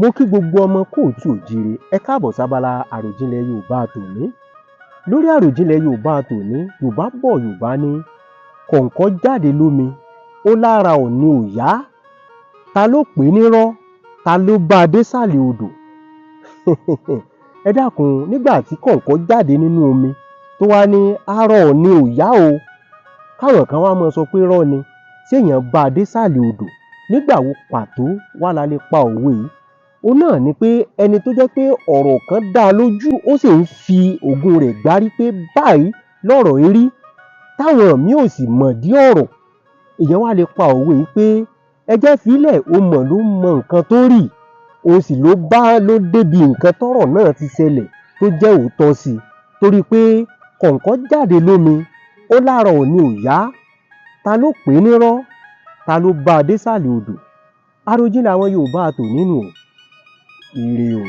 Mo kí gbogbo ọmọ kóòtù òjíire, ẹ káàbọ̀ sábala àròjinlẹ̀ Yorùbá tòní. Lórí àròjinlẹ̀ Yorùbá tòní, Yorùbá bọ̀ Yorùbá ní kọ̀ǹkọ̀ jáde lómi, ó lára Ọọ̀ni ò yá. Ta ló pè é nírọ́? Ta ló bá a désàlẹ̀ odò? Ẹ dákun, nígbà tí kọ̀ǹkọ̀ jáde nínú omi tó wá ní ara Ọọ̀ni ò yá o, káwọn kan wá máa sọ pé irọ́ ni, séèyàn bá a désàlẹ̀ odò. Nígbà wo pàtó wá la lè pa òwe yìí? Òun náà ni pé ẹni tó jẹ́ pé ọ̀rọ̀ kan dá a lójú, ó sì ń fi ògùn rẹ̀ gbárí pé báyìí lọ̀rọ̀ yìí rí, táwọn míì ò sì mọ̀dí ọ̀rọ̀. Èèyàn wá lè pa òwe yìí pé ẹjẹ́ fílẹ̀, ó mọ̀ ló mọ nǹkan tó rì, òun sì ló débi nǹkan tọ́rọ̀ náà ti ṣẹlẹ̀ tó jẹ́ òótọ́ sí i. Torí pé kọ̀ǹkọ̀ jáde lómi, ó lára Ọọ̀ni ò yá. Ta ló pè é nírọ́? Ta ló bá a désàlẹ̀ odò? Àròjinlẹ̀ àwọn Yorùbá tòní nù o. Ire o.